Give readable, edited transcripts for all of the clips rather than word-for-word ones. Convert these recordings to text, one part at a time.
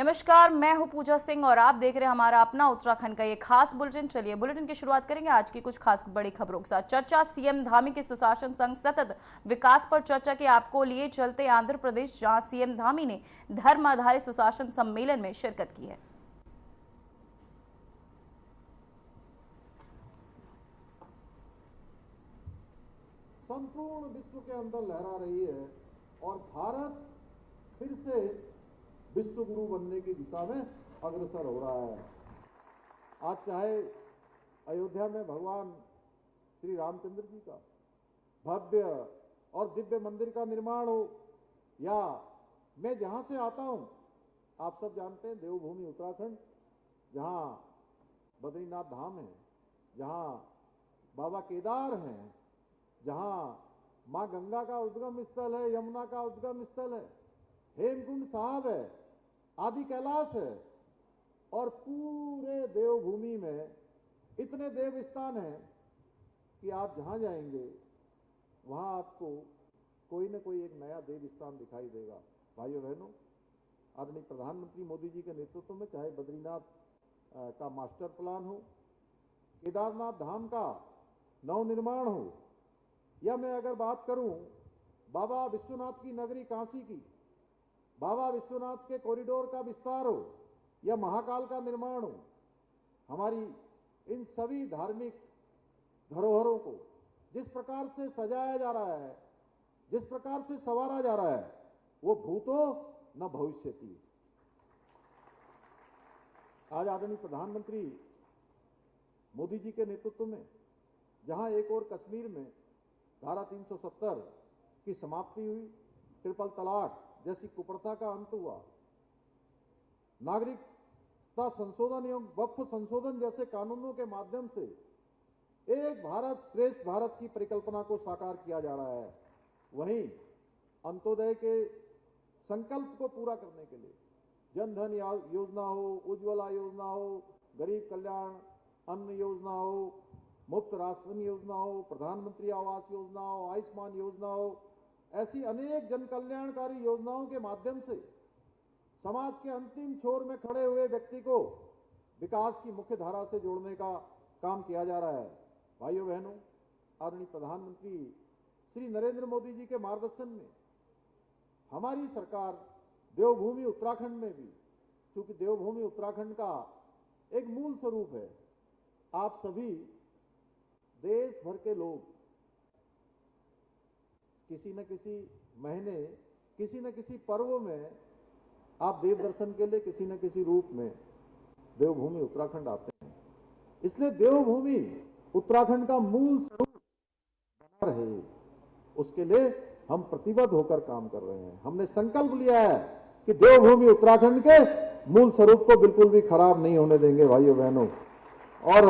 नमस्कार, मैं हूं पूजा सिंह और आप देख रहे हैं हमारा अपना उत्तराखंड का ये खास बुलेटिन। चलिए बुलेटिन की शुरुआत करेंगे आज की कुछ खास बड़ी खबरों के साथ। चर्चा सीएम धामी के सुशासन संघ सतत विकास पर चर्चा के आपको लिए चलते आंध्र प्रदेश, जहां सीएम धामी ने धर्म आधारित सुशासन सम्मेलन में शिरकत की है। संपूर्ण विश्व के अंदर लहरा रही है और भारत फिर से विश्व गुरु बनने की दिशा में अग्रसर हो रहा है। आज चाहे अयोध्या में भगवान श्री रामचंद्र जी का भव्य और दिव्य मंदिर का निर्माण हो, या मैं जहां से आता हूं, आप सब जानते हैं देवभूमि उत्तराखंड, जहां बद्रीनाथ धाम है, जहां बाबा केदार हैं, जहां मां गंगा का उद्गम स्थल है, यमुना का उद्गम स्थल है, हेमकुंड साहब है, आदि कैलाश है, और पूरे देवभूमि में इतने देव स्थान हैं कि आप जहां जाएंगे वहां आपको कोई न कोई एक नया देव स्थान दिखाई देगा। भाइयों बहनों, आदरणीय प्रधानमंत्री मोदी जी के नेतृत्व में चाहे बद्रीनाथ का मास्टर प्लान हो, केदारनाथ धाम का नवनिर्माण हो, या मैं अगर बात करूं बाबा विश्वनाथ की नगरी काशी की, बाबा विश्वनाथ के कॉरिडोर का विस्तार हो, या महाकाल का निर्माण हो, हमारी इन सभी धार्मिक धरोहरों को जिस प्रकार से सजाया जा रहा है, जिस प्रकार से संवारा जा रहा है, वो भूतो न भविष्यति। आज आदरणीय प्रधानमंत्री मोदी जी के नेतृत्व में जहां एक और कश्मीर में धारा 370 की समाप्ति हुई, ट्रिपल तलाक जैसी कुप्रथा का अंत हुआ, नागरिकता संशोधन एवं वक्फ संशोधन जैसे कानूनों के माध्यम से एक भारत श्रेष्ठ भारत की परिकल्पना को साकार किया जा रहा है। वहीं अंत्योदय के संकल्प को पूरा करने के लिए जन धन योजना हो, उज्ज्वला योजना हो, गरीब कल्याण अन्न योजना हो, मुफ्त राशन योजना हो, प्रधानमंत्री आवास योजना हो, आयुष्मान योजना हो, ऐसी अनेक जन कल्याणकारी योजनाओं के माध्यम से समाज के अंतिम छोर में खड़े हुए व्यक्ति को विकास की मुख्य धारा से जोड़ने का काम किया जा रहा है। भाइयों बहनों, आदरणीय प्रधानमंत्री श्री नरेंद्र मोदी जी के मार्गदर्शन में हमारी सरकार देवभूमि उत्तराखंड में भी, क्योंकि देवभूमि उत्तराखंड का एक मूल स्वरूप है, आप सभी देश भर के लोग किसी न किसी महीने, किसी न किसी पर्व में आप देव दर्शन के लिए किसी न किसी रूप में देवभूमि उत्तराखंड आते हैं। इसलिए देवभूमि उत्तराखंड का मूल स्वरूप बना रहे, उसके लिए हम प्रतिबद्ध होकर काम कर रहे हैं। हमने संकल्प लिया है कि देवभूमि उत्तराखंड के मूल स्वरूप को बिल्कुल भी खराब नहीं होने देंगे भाइयों बहनों, और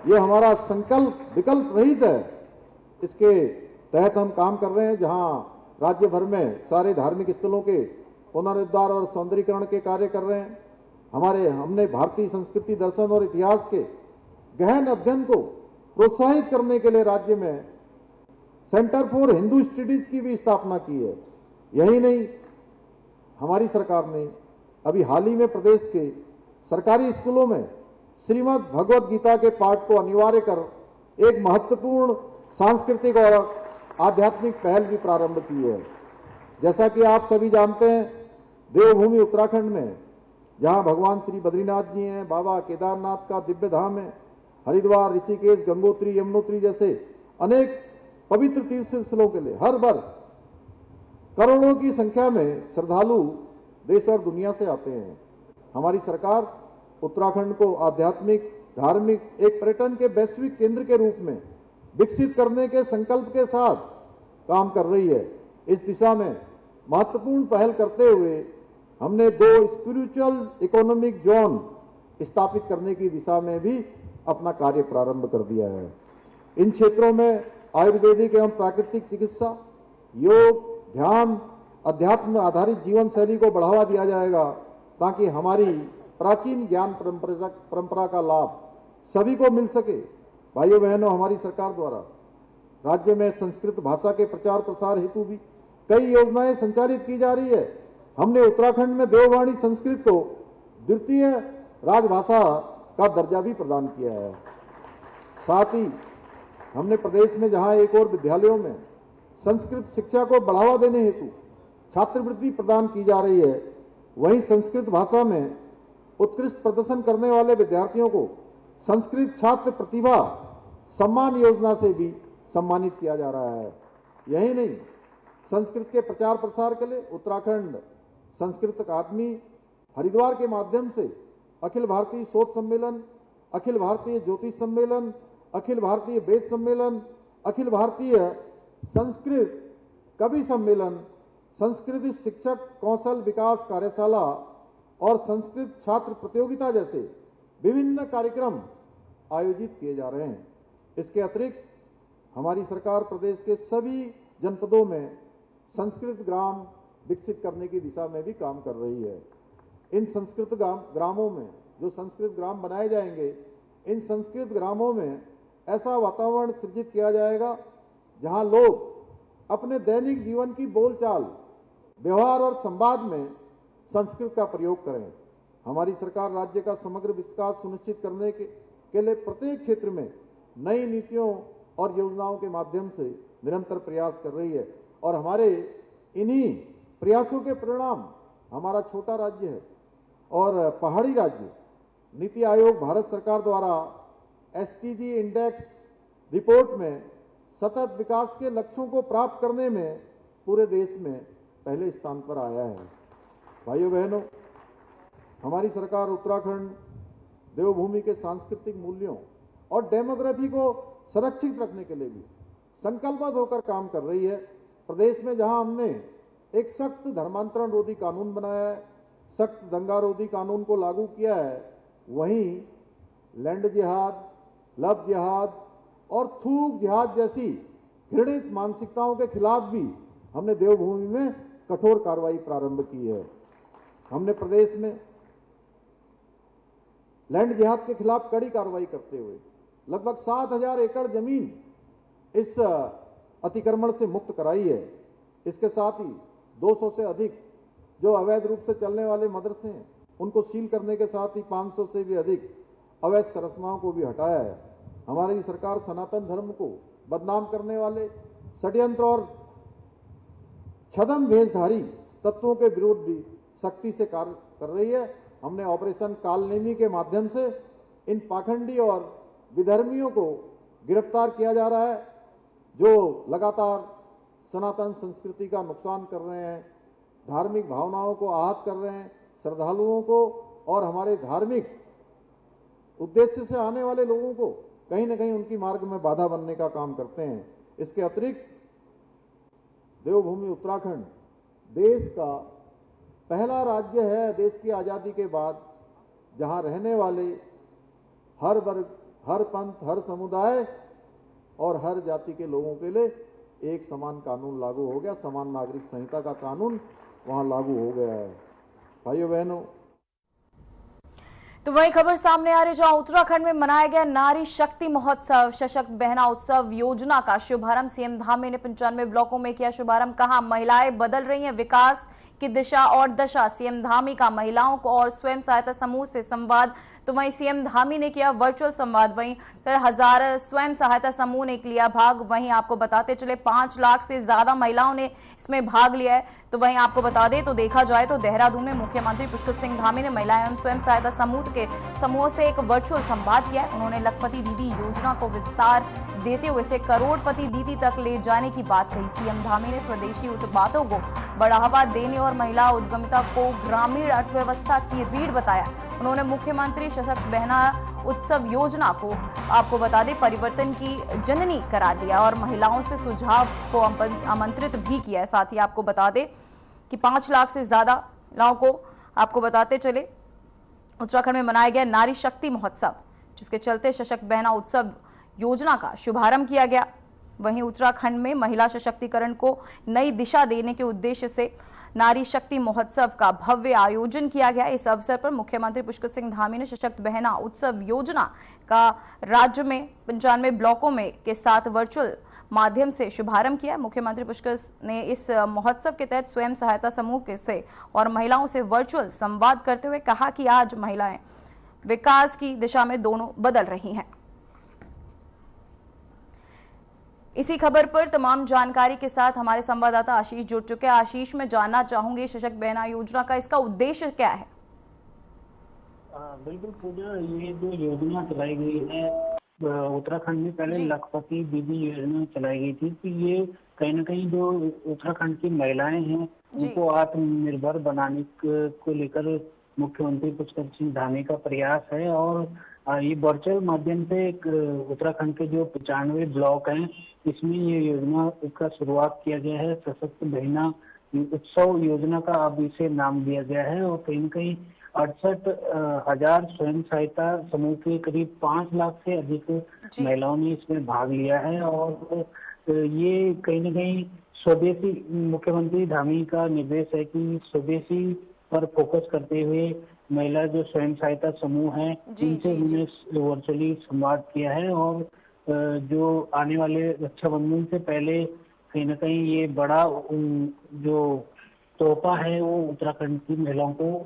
ये हमारा संकल्प विकल्प रहित है। इसके तहत हम काम कर रहे हैं, जहां राज्य भर में सारे धार्मिक स्थलों के पुनरुद्धार और सौंदर्यीकरण के कार्य कर रहे हैं। हमने भारतीय संस्कृति, दर्शन और इतिहास के गहन अध्ययन को प्रोत्साहित करने के लिए राज्य में सेंटर फॉर हिंदू स्टडीज की भी स्थापना की है। यही नहीं, हमारी सरकार ने अभी हाल ही में प्रदेश के सरकारी स्कूलों में श्रीमद् भगवद गीता के पाठ को अनिवार्य कर एक महत्वपूर्ण सांस्कृतिक और आध्यात्मिक पहल भी प्रारंभ की है। जैसा कि आप सभी जानते हैं, देवभूमि उत्तराखंड में जहां भगवान श्री बद्रीनाथ जी हैं, बाबा केदारनाथ का दिव्य धाम है, हरिद्वार, ऋषिकेश, गंगोत्री, यमुनोत्री जैसे अनेक पवित्र तीर्थ स्थलों के लिए हर वर्ष करोड़ों की संख्या में श्रद्धालु देश और दुनिया से आते हैं। हमारी सरकार उत्तराखंड को आध्यात्मिक, धार्मिक एक पर्यटन के वैश्विक केंद्र के रूप में विकसित करने के संकल्प के साथ काम कर रही है। इस दिशा में महत्वपूर्ण पहल करते हुए हमने 2 स्पिरिचुअल इकोनॉमिक जोन स्थापित करने की दिशा में भी अपना कार्य प्रारंभ कर दिया है। इन क्षेत्रों में आयुर्वेदिक एवं प्राकृतिक चिकित्सा, योग, ध्यान, अध्यात्म आधारित जीवन शैली को बढ़ावा दिया जाएगा, ताकि हमारी प्राचीन ज्ञान परंपरा का लाभ सभी को मिल सके। भाइयों बहनों, हमारी सरकार द्वारा राज्य में संस्कृत भाषा के प्रचार प्रसार हेतु भी कई योजनाएं संचालित की जा रही है। हमने उत्तराखंड में देववाणी संस्कृत को द्वितीय राजभाषा का दर्जा भी प्रदान किया है। साथ ही हमने प्रदेश में जहां एक और विद्यालयों में संस्कृत शिक्षा को बढ़ावा देने हेतु छात्रवृत्ति प्रदान की जा रही है, वहीं संस्कृत भाषा में उत्कृष्ट प्रदर्शन करने वाले विद्यार्थियों को संस्कृत छात्र प्रतिभा सम्मान योजना से भी सम्मानित किया जा रहा है। यही नहीं, संस्कृत के प्रचार प्रसार के लिए उत्तराखंड संस्कृत अकादमी हरिद्वार के माध्यम से अखिल भारतीय शोध सम्मेलन, अखिल भारतीय ज्योतिष सम्मेलन, अखिल भारतीय वेद सम्मेलन, अखिल भारतीय संस्कृत कवि सम्मेलन, संस्कृत शिक्षक कौशल विकास कार्यशाला और संस्कृत छात्र प्रतियोगिता जैसे विभिन्न कार्यक्रम आयोजित किए जा रहे हैं। इसके अतिरिक्त हमारी सरकार प्रदेश के सभी जनपदों में संस्कृत ग्राम विकसित करने की दिशा में भी काम कर रही है। इन संस्कृत ग्रामों में जो संस्कृत ग्राम बनाए जाएंगे, इन संस्कृत ग्रामों में ऐसा वातावरण सृजित किया जाएगा जहां लोग अपने दैनिक जीवन की बोलचाल, व्यवहार और संवाद में संस्कृत का प्रयोग करें। हमारी सरकार राज्य का समग्र विकास सुनिश्चित करने के लिए प्रत्येक क्षेत्र में नई नीतियों और योजनाओं के माध्यम से निरंतर प्रयास कर रही है और हमारे इन्हीं प्रयासों के परिणाम हमारा छोटा राज्य है और पहाड़ी राज्य नीति आयोग भारत सरकार द्वारा एसटीजी इंडेक्स रिपोर्ट में सतत विकास के लक्ष्यों को प्राप्त करने में पूरे देश में पहले स्थान पर आया है। भाइयों बहनों, हमारी सरकार उत्तराखंड देवभूमि के सांस्कृतिक मूल्यों और डेमोग्राफी को संरक्षित रखने के लिए भी संकल्पबद्ध होकर काम कर रही है। प्रदेश में जहां हमने एक सख्त धर्मांतरण रोधी कानून बनाया है, सख्त दंगा रोधी कानून को लागू किया है, वहीं लैंड जिहाद, लव जिहाद और थूक जिहाद जैसी घृणित मानसिकताओं के खिलाफ भी हमने देवभूमि में कठोर कार्रवाई प्रारंभ की है। हमने प्रदेश में लैंड जिहाद के खिलाफ कड़ी कार्रवाई करते हुए लगभग 7,000 एकड़ जमीन इस अतिक्रमण से मुक्त कराई है। इसके साथ ही 200 से अधिक जो अवैध रूप से चलने वाले मदरसे हैं उनको सील करने के साथ ही 500 से भी अधिक अवैध संरचनाओं को भी हटाया है। हमारी सरकार सनातन धर्म को बदनाम करने वाले षड्यंत्र और छद्म भेषधारी तत्वों के विरोध भी सख्ती से कार्य कर रही है। हमने ऑपरेशन कालनेमी के माध्यम से इन पाखंडी और विधर्मियों को गिरफ्तार किया जा रहा है जो लगातार सनातन संस्कृति का नुकसान कर रहे हैं, धार्मिक भावनाओं को आहत कर रहे हैं, श्रद्धालुओं को और हमारे धार्मिक उद्देश्य से आने वाले लोगों को कहीं न कहीं उनकी मार्ग में बाधा बनने का काम करते हैं। इसके अतिरिक्त देवभूमि उत्तराखंड देश का पहला राज्य है देश की आज़ादी के बाद जहां रहने वाले हर वर्ग, हर पंथ, हर समुदाय और हर जाति के लोगों के लिए एक समान कानून लागू हो गया। समान नागरिक संहिता का कानून वहां लागू हो गया है। भाइयों बहनों, तो वही खबर सामने आ रही जहां उत्तराखंड में मनाया गया नारी शक्ति महोत्सव। सशक्त बहना उत्सव योजना का शुभारंभ सीएम धामी ने 95 ब्लॉकों में किया शुभारंभ। कहा महिलाएं बदल रही हैं विकास की दिशा और दशा। सीएम धामी का महिलाओं को और स्वयं सहायता समूह से संवाद। तो वहीं सीएम धामी ने किया वर्चुअल संवाद। वहीं 1000 स्वयं सहायता समूह ने लिया भाग। वहीं आपको बताते चले 5 लाख से ज्यादा महिलाओं ने इसमें भाग लिया है। तो वहीं आपको बता दें तो देखा जाए तो देहरादून में मुख्यमंत्री पुष्कर सिंह धामी ने महिला एवं स्वयं सहायता समूह से एक वर्चुअल संवाद किया। उन्होंने लखपति दीदी योजना को विस्तार देते हुए इसे करोड़पति दीदी तक ले जाने की बात कही। सीएम धामी ने स्वदेशी उत्पादों को बढ़ावा देने और महिला उद्यमिता को ग्रामीण अर्थव्यवस्था की रीढ़ बताया। उन्होंने मुख्यमंत्री सशक्त बहना उत्सव योजना को आपको बता दें परिवर्तन की जननी करार दिया और महिलाओं से सुझाव को आमंत्रित भी किया है। साथ ही आपको बता दें कि 5 लाख से ज्यादा महिलाओं को आपको बताते चले उत्तराखंड में मनाया गया नारी शक्ति महोत्सव, जिसके चलते सशक्त बहना उत्सव योजना का शुभारंभ किया गया। वहीं उत्तराखंड में महिला सशक्तिकरण को नई दिशा देने के उद्देश्य से नारी शक्ति महोत्सव का भव्य आयोजन किया गया। इस अवसर पर मुख्यमंत्री पुष्कर सिंह धामी ने सशक्त बहना उत्सव योजना का राज्य में 95 ब्लॉकों में के साथ वर्चुअल माध्यम से शुभारंभ किया। मुख्यमंत्री पुष्कर ने इस महोत्सव के तहत स्वयं सहायता समूह से और महिलाओं से वर्चुअल संवाद करते हुए कहा कि आज महिलाएं विकास की दिशा में दोनों बदल रही हैं। इसी खबर पर तमाम जानकारी के साथ हमारे संवाददाता आशीष जुड़ चुके हैं। आशीष, मैं जानना चाहूंगी सशक्त बहना योजना का इसका उद्देश्य क्या है? बिल्कुल पूजा, ये जो योजना चलाई गई है उत्तराखंड में, पहले लखपति दीदी योजना चलाई गई थी, तो ये कहीं ना कहीं जो उत्तराखंड की महिलाएं हैं उनको आत्मनिर्भर बनाने को लेकर मुख्यमंत्री पुष्कर सिंह धामी का प्रयास है। और ये वर्चुअल माध्यम से उत्तराखंड के जो 95 ब्लॉक हैं इसमें ये योजना का शुरुआत किया गया है। सशक्त बहना उत्सव योजना का अब इसे नाम दिया गया है और कहीं न कहीं 68,000 स्वयं सहायता समूह के करीब 5 लाख से अधिक महिलाओं ने इसमें भाग लिया है। और ये कहीं न कहीं स्वदेशी, मुख्यमंत्री धामी का निर्देश है कि स्वदेशी पर फोकस करते हुए महिला जो स्वयं सहायता समूह है इनसे उन्होंने वर्चुअली संवाद किया है। और जो आने वाले रक्षाबंधन से पहले कहीं ना कहीं ये बड़ा जो तोहफा है वो उत्तराखंड की महिलाओं को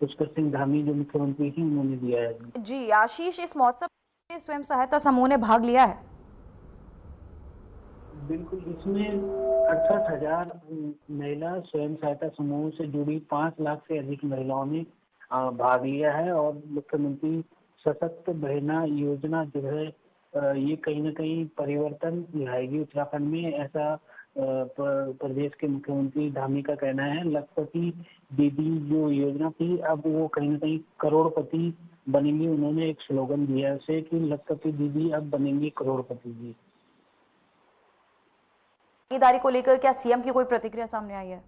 पुष्कर सिंह धामी जो मुख्यमंत्री हैं उन्होंने दिया है। जी आशीष, इस महोत्सव में स्वयं सहायता समूह ने भाग लिया है? बिल्कुल, इसमें 68,000 महिला स्वयं सहायता समूह से जुड़ी 5 लाख से अधिक महिलाओं ने भाग लिया है। और मुख्यमंत्री सशक्त बहना योजना जो है ये कहीं ना कहीं परिवर्तन लाएगी उत्तराखंड में, ऐसा प्रदेश के मुख्यमंत्री धामी का कहना है। लखपति दीदी जो योजना थी अब वो कहीं ना कहीं करोड़पति बनेंगी। उन्होंने एक स्लोगन दिया है उसे कि लखपति दीदी अब बनेंगी करोड़पति जी। भागीदारी को लेकर क्या सीएम की कोई प्रतिक्रिया सामने आई है?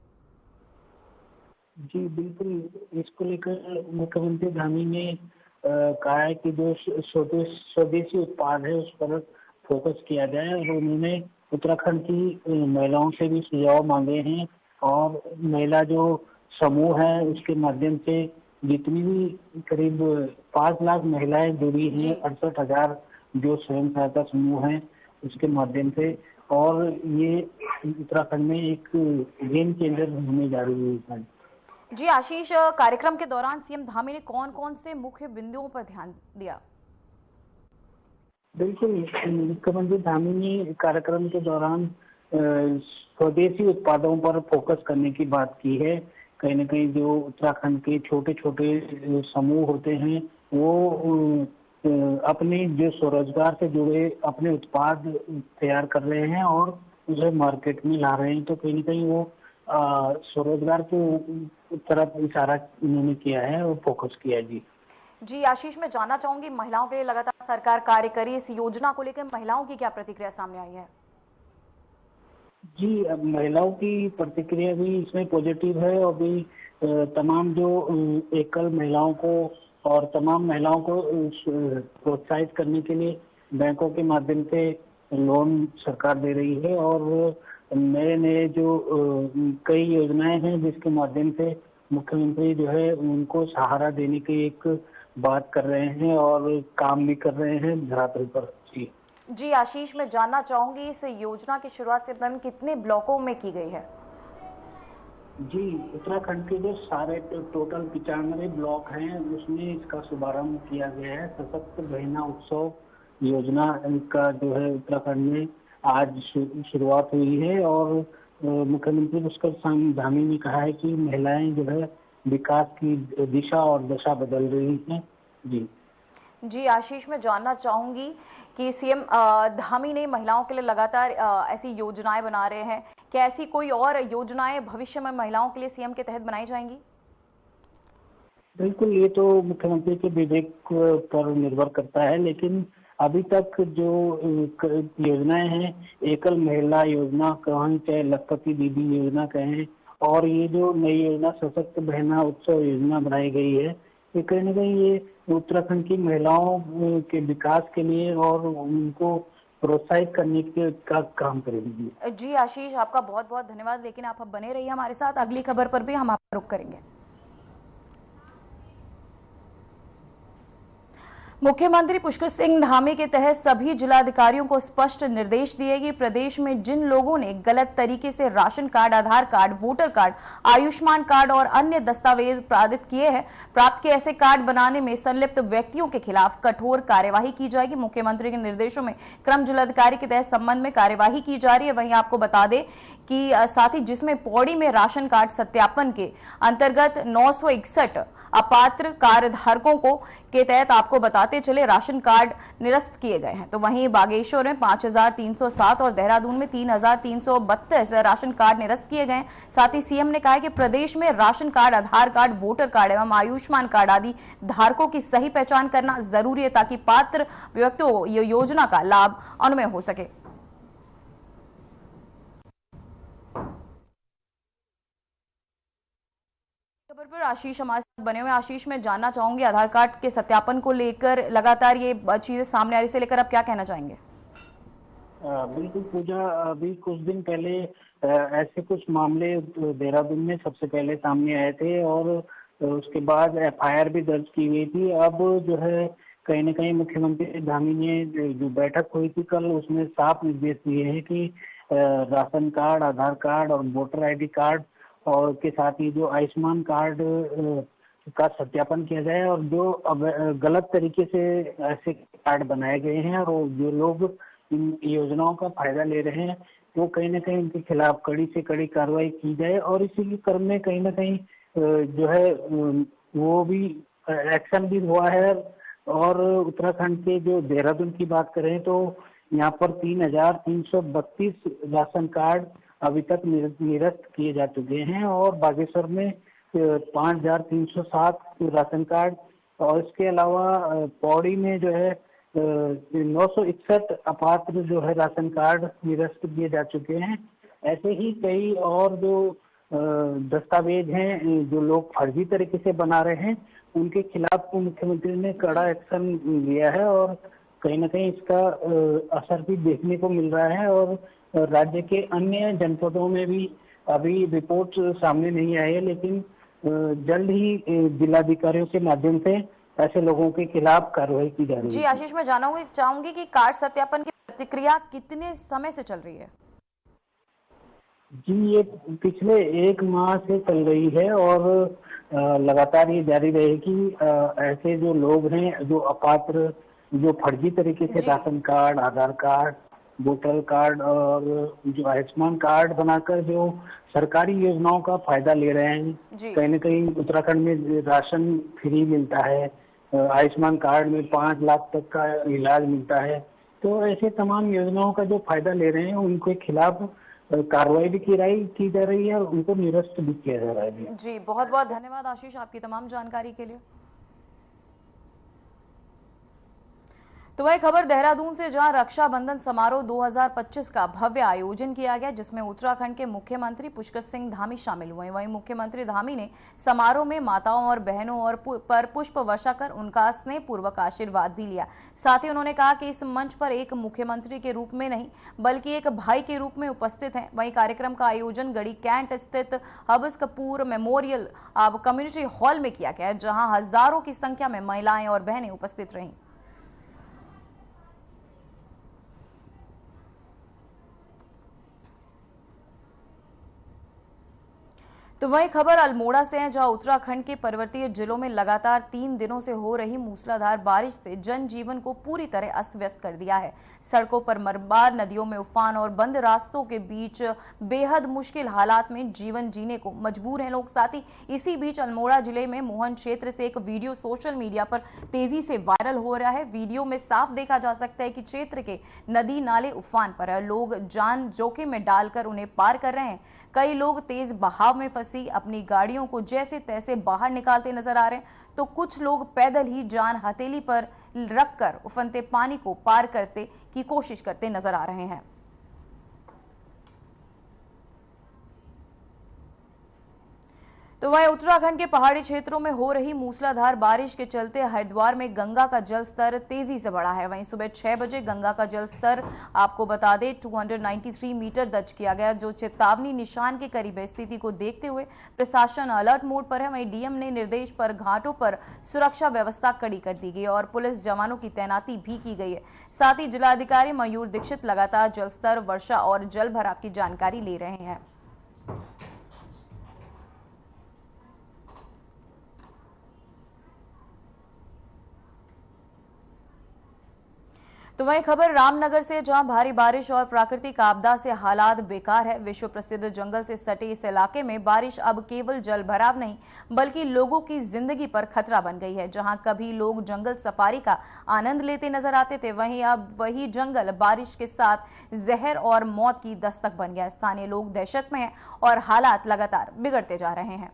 जी बिल्कुल, इसको लेकर मुख्यमंत्री धामी ने कहा है कि जो स्वदेशी उत्पाद है उस पर फोकस किया जाए। और उन्होंने उत्तराखंड की महिलाओं से भी सुझाव मांगे हैं और महिला जो समूह है उसके माध्यम से जितनी भी करीब 5 लाख महिलाएं जुड़ी हैं, 68,000 जो स्वयं सहायता समूह हैं उसके माध्यम से, और ये उत्तराखंड में एक गेम चेंजर होने जा रही है। जी आशीष, कार्यक्रम के दौरान सीएम धामी ने कौन कौन से मुख्य बिंदुओं पर ध्यान दिया? बिल्कुल, मुख्यमंत्री धामी ने कार्यक्रम के दौरान स्वदेशी उत्पादों पर फोकस करने की बात की है। कहीं ना कहीं जो उत्तराखंड के छोटे छोटे समूह होते हैं वो अपने जो स्वरोजगार से जुड़े अपने उत्पाद तैयार कर रहे हैं और उसे मार्केट में ला रहे हैं, तो कहीं ना कहीं वो स्वरोजगार की तरफ इशारा उन्होंने किया है और फोकस किया है। जी आशीष, मैं जानना चाहूंगी महिलाओं के लिए लगातार सरकार कार्य करी, इस योजना को लेकर महिलाओं की क्या प्रतिक्रिया सामने आई है? जी, अब महिलाओं की प्रतिक्रिया भी इसमें पॉजिटिव है और भी तमाम जो एकल महिलाओं को और तमाम महिलाओं को प्रोत्साहित करने के लिए बैंकों के माध्यम से लोन सरकार दे रही है। और नए नए जो कई योजनाएं हैं जिसके माध्यम से मुख्यमंत्री जो है उनको सहारा देने की एक बात कर रहे हैं और काम भी कर रहे हैं धरातल पर। जी आशीष, मैं जानना चाहूंगी इस योजना की शुरुआत से कितने ब्लॉकों में की गई है? जी, उत्तराखंड के जो सारे टोटल 95 ब्लॉक हैं उसमें इसका शुभारंभ किया गया है। सशक्त बहना उत्सव योजना का जो है उत्तराखंड में आज शुरुआत हुई है और मुख्यमंत्री पुष्कर सिंह धामी ने कहा है कि महिलाएं जो है विकास की दिशा और दशा बदल रही हैं। जी आशीष, मैं जानना चाहूंगी कि सीएम धामी ने महिलाओं के लिए लगातार ऐसी योजनाएं बना रहे हैं, क्या ऐसी कोई और योजनाएं भविष्य में महिलाओं के लिए सीएम के तहत बनाई जाएंगी? बिल्कुल, ये तो मुख्यमंत्री के विवेक पर निर्भर करता है, लेकिन अभी तक जो योजनाएं हैं, एकल महिला योजना कहें चाहे लखपति दीदी योजना कहें, और ये जो नई योजना सशक्त बहना उत्सव योजना बनाई गई है, ये कहीं ना कहीं ये उत्तराखंड की महिलाओं के विकास के लिए और उनको प्रोत्साहित करने के का काम करेगी। जी आशीष, आपका बहुत बहुत धन्यवाद, लेकिन आप बने रहिए हमारे साथ, अगली खबर पर भी हम आपका रुख करेंगे। मुख्यमंत्री पुष्कर सिंह धामी के तहत सभी जिलाधिकारियों को स्पष्ट निर्देश दिए कि प्रदेश में जिन लोगों ने गलत तरीके से ration card, Aadhaar card, voter card, Ayushman card और अन्य दस्तावेज प्राप्त किए ऐसे कार्ड बनाने में संलिप्त व्यक्तियों के खिलाफ कठोर कार्यवाही की जाएगी। मुख्यमंत्री के निर्देशों में क्रम जिलाधिकारी के तहत संबंध में कार्यवाही की जा रही है। वहीं आपको बता दें कि साथ ही जिसमें पौड़ी में राशन कार्ड सत्यापन के अंतर्गत 961 अपात्र कार्डधारकों को के तहत आपको बताते चले राशन कार्ड निरस्त किए गए हैं। तो वहीं बागेश्वर में 5307 और देहरादून में 3332 राशन कार्ड निरस्त किए गए हैं। साथ ही सीएम ने कहा है कि प्रदेश में ration card, Aadhaar card, voter card एवं आयुष्मान कार्ड आदि धारकों की सही पहचान करना जरूरी है ताकि पात्र व्यक्तियों को योजना का लाभ अनुमय हो सके। खबर पर आशीष हमारे साथ बने हुए। आशीष, मैं जानना चाहूंगी आधार कार्ड के सत्यापन को लेकर लगातार ये चीजें सामने आ रही, से लेकर आप क्या कहना चाहेंगे? बिल्कुल पूजा, अभी कुछ दिन पहले ऐसे कुछ मामले देहरादून में सबसे पहले सामने आए थे और उसके बाद एफआईआर भी दर्ज की गई थी। अब जो है कहीं न कहीं मुख्यमंत्री धामी ने जो बैठक हुई थी कल, उसमें साफ निर्देश दिए हैं कि राशन कार्ड, आधार कार्ड और वोटर आईडी कार्ड और के साथ ही जो आयुष्मान कार्ड का सत्यापन किया जाए और जो गलत तरीके से ऐसे कार्ड बनाए गए हैं और जो लोग इन योजनाओं का फायदा ले रहे हैं वो कहीं ना कहीं उनके खिलाफ कड़ी से कड़ी कार्रवाई की जाए और इसी के क्रम में कहीं ना कहीं जो है वो भी एक्शन भी हुआ है। और उत्तराखंड के जो देहरादून की बात करें तो यहाँ पर 3332 राशन कार्ड अभी तक निरस्त किए जा चुके हैं और बागेश्वर में 5307 राशन कार्ड और इसके अलावा पौड़ी में जो है 961 अपात्र जो है राशन कार्ड निरस्त किए जा चुके हैं। ऐसे ही कई और जो दस्तावेज हैं जो लोग फर्जी तरीके से बना रहे हैं उनके खिलाफ मुख्यमंत्री ने कड़ा एक्शन लिया है और कहीं ना कहीं इसका असर भी देखने को मिल रहा है और राज्य के अन्य जनपदों में भी अभी रिपोर्ट सामने नहीं आई है, लेकिन जल्द ही जिलाधिकारियों के माध्यम से ऐसे लोगों के खिलाफ कार्रवाई की जा रही है। जी आशीष, मैं चाहूंगी कि कार्ड सत्यापन की प्रक्रिया कितने समय से चल रही है? जी ये पिछले 1 माह से चल रही है और लगातार ये जारी रहेगी। ऐसे जो लोग हैं जो अपात्र, जो फर्जी तरीके से ration card, Aadhaar card, voter card और जो आयुष्मान कार्ड बनाकर जो सरकारी योजनाओं का फायदा ले रहे हैं, कहीं न कहीं उत्तराखंड में राशन फ्री मिलता है, आयुष्मान कार्ड में 5 लाख तक का इलाज मिलता है, तो ऐसे तमाम योजनाओं का जो फायदा ले रहे हैं उनके खिलाफ कार्रवाई भी की जा रही है और उनको निरस्त भी किया जा रहा है। जी बहुत बहुत धन्यवाद आशीष आपकी तमाम जानकारी के लिए। तो वह खबर देहरादून से जहां रक्षाबंधन समारोह 2025 का भव्य आयोजन किया गया जिसमें उत्तराखंड के मुख्यमंत्री पुष्कर सिंह धामी शामिल हुए। वहीं मुख्यमंत्री धामी ने समारोह में माताओं और बहनों और पर पुष्प वर्षा कर उनका स्नेहपूर्वक आशीर्वाद भी लिया। साथ ही उन्होंने कहा कि इस मंच पर एक मुख्यमंत्री के रूप में नहीं बल्कि एक भाई के रूप में उपस्थित हैं। वहीं कार्यक्रम का आयोजन गढ़ी कैंट स्थित हब्स कपूर मेमोरियल कम्युनिटी हॉल में किया गया जहाँ हजारों की संख्या में महिलाएं और बहनें उपस्थित रहीं। तो वही खबर अल्मोड़ा से है जहां उत्तराखंड के पर्वतीय जिलों में लगातार 3 दिनों से हो रही मूसलाधार बारिश से जनजीवन को पूरी तरह अस्त व्यस्त कर दिया है। सड़कों पर मरम्बार, नदियों में उफान और बंद रास्तों के बीच बेहद मुश्किल हालात में जीवन जीने को मजबूर हैं लोग। साथ ही इसी बीच अल्मोड़ा जिले में मोहन क्षेत्र से एक वीडियो सोशल मीडिया पर तेजी से वायरल हो रहा है। वीडियो में साफ देखा जा सकता है कि क्षेत्र के नदी नाले उफान पर है, लोग जान जोखिम में डालकर उन्हें पार कर रहे हैं। कई लोग तेज बहाव में फंसी अपनी गाड़ियों को जैसे तैसे बाहर निकालते नजर आ रहे हैं, तो कुछ लोग पैदल ही जान हथेली पर रखकर उफनते पानी को पार करते की कोशिश करते नजर आ रहे हैं। तो वहीं उत्तराखंड के पहाड़ी क्षेत्रों में हो रही मूसलाधार बारिश के चलते हरिद्वार में गंगा का जल स्तर तेजी से बढ़ा है। वहीं सुबह 6 बजे गंगा का जल स्तर आपको बता दें 293 मीटर दर्ज किया गया, जो चेतावनी निशान के करीब है। स्थिति को देखते हुए प्रशासन अलर्ट मोड पर है। वहीं डीएम ने निर्देश पर घाटों पर सुरक्षा व्यवस्था कड़ी कर दी गई और पुलिस जवानों की तैनाती भी की गई है। साथ ही जिलाधिकारी मयूर दीक्षित लगातार जल स्तर, वर्षा और जल भराव की जानकारी ले रहे हैं। तो वहीं खबर रामनगर से, जहां भारी बारिश और प्राकृतिक आपदा से हालात बेकार है। विश्व प्रसिद्ध जंगल से सटे इस इलाके में बारिश अब केवल जल भराव नहीं बल्कि लोगों की जिंदगी पर खतरा बन गई है। जहां कभी लोग जंगल सफारी का आनंद लेते नजर आते थे, वहीं अब वही जंगल बारिश के साथ जहर और मौत की दस्तक बन गया। स्थानीय लोग दहशत में हैं और हालात लगातार बिगड़ते जा रहे हैं।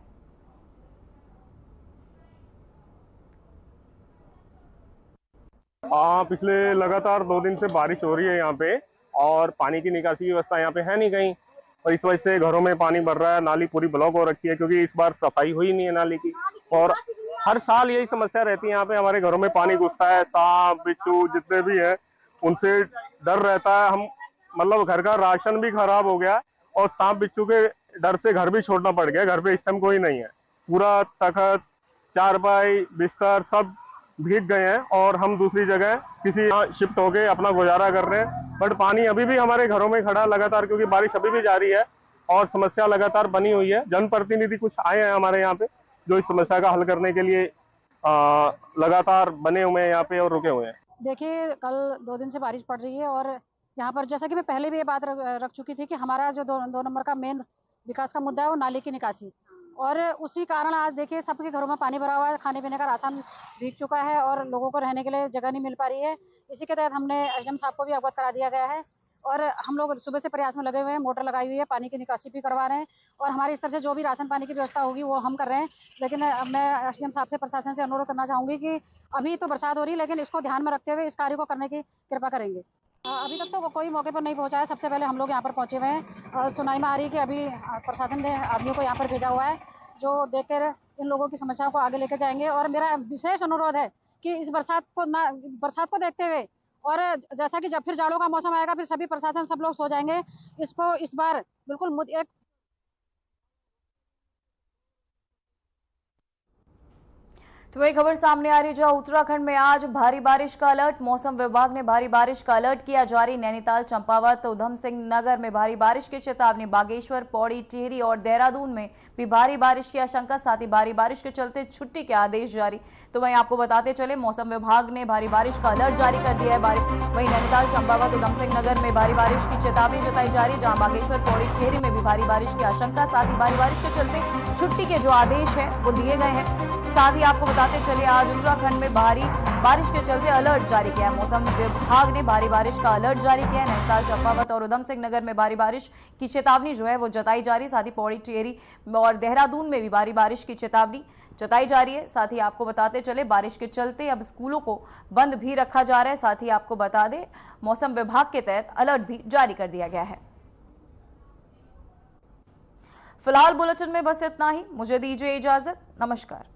पिछले लगातार 2 दिन से बारिश हो रही है यहाँ पे, और पानी की निकासी की व्यवस्था यहाँ पे है नहीं कहीं, और इस वजह से घरों में पानी भर रहा है। नाली पूरी ब्लॉक हो रखी है क्योंकि इस बार सफाई हुई नहीं है नाली की, और हर साल यही समस्या रहती है। यहाँ पे हमारे घरों में पानी घुसता है, सांप बिच्छू जितने भी है उनसे डर रहता है। हम मतलब घर का राशन भी खराब हो गया और सांप बिच्छू के डर से घर भी छोड़ना पड़ गया। घर पे इस टाइम कोई नहीं है, पूरा तखत, चारपाई, बिस्तर सब भीग गए हैं और हम दूसरी जगह किसी यहाँ शिफ्ट होके अपना गुजारा कर रहे हैं। बट पानी अभी भी हमारे घरों में खड़ा लगातार, क्योंकि बारिश अभी भी जारी है और समस्या लगातार बनी हुई है। जनप्रतिनिधि कुछ आए हैं हमारे यहाँ पे जो इस समस्या का हल करने के लिए लगातार बने हुए हैं यहाँ पे और रुके हुए हैं। देखिए, कल 2 दिन से बारिश पड़ रही है और यहाँ पर जैसा कि मैं पहले भी ये बात रख चुकी थी कि हमारा जो 2 नंबर का मेन विकास का मुद्दा है वो नाली की निकासी, और उसी कारण आज देखिए सबके घरों में पानी भरा हुआ है। खाने पीने का राशन भीग चुका है और लोगों को रहने के लिए जगह नहीं मिल पा रही है। इसी के तहत हमने एसडीएम साहब को भी अवगत करा दिया गया है और हम लोग सुबह से प्रयास में लगे हुए हैं। मोटर लगाई हुई है, पानी की निकासी भी करवा रहे हैं और हमारी स्तर से जो भी राशन पानी की व्यवस्था होगी वो हम कर रहे हैं। लेकिन मैं एसडीएम साहब से, प्रशासन से अनुरोध करना चाहूँगी कि अभी तो बरसात हो रही है लेकिन इसको ध्यान में रखते हुए इस कार्य को करने की कृपा करेंगे। अभी तक तो कोई मौके पर नहीं पहुंचा है। सबसे पहले हम लोग यहाँ पर पहुंचे हुए हैं और सुनाई में आ रही है कि अभी प्रशासन ने आदमियों को यहाँ पर भेजा हुआ है जो देखकर इन लोगों की समस्याओं को आगे लेकर जाएंगे। और मेरा विशेष अनुरोध है कि इस बरसात को देखते हुए, और जैसा कि जब फिर जाड़ों का मौसम आएगा फिर सभी प्रशासन सब लोग सो जाएंगे, इसको इस बार बिल्कुल एक तो वही खबर सामने आ रही है, जहां उत्तराखंड में आज भारी बारिश का अलर्ट। मौसम विभाग ने भारी बारिश का अलर्ट किया जारी। नैनीताल, चंपावत, उधम सिंह नगर में भारी बारिश की चेतावनी। बागेश्वर, पौड़ी, टिहरी और देहरादून में भी भारी बारिश की आशंका। साथ ही भारी बारिश के चलते छुट्टी के आदेश जारी। तो वहीं आपको बताते चले, मौसम विभाग ने भारी बारिश का अलर्ट जारी कर दिया है। वहीं नैनीताल, चंपावत, उधम सिंह नगर में भारी बारिश की चेतावनी जताई जा रही, जहां बागेश्वर, पौड़ी, टिहरी में भी भारी बारिश की आशंका। साथ ही भारी बारिश के चलते छुट्टी के जो आदेश है वो दिए गए हैं। साथ ही आपको बताते चले, आज उत्तराखंड में भारी बारिश के चलते अलर्ट जारी किया है। मौसम विभाग ने भारी बारिश का अलर्ट जारी किया है। नैनीताल, चंपावत और उधम सिंह नगर में भारी बारिश की चेतावनी जो है वो जताई जा रही। साथ ही पौड़ी, टिहरी और देहरादून में भी भारी बारिश की चेतावनी जताई जा रही है। साथ ही आपको बताते चले, बारिश के चलते अब स्कूलों को बंद भी रखा जा रहा है। साथ ही आपको बता दें, मौसम विभाग के तहत अलर्ट भी जारी कर दिया गया है। फिलहाल बुलेटिन में बस इतना ही। मुझे दीजिए इजाजत। नमस्कार।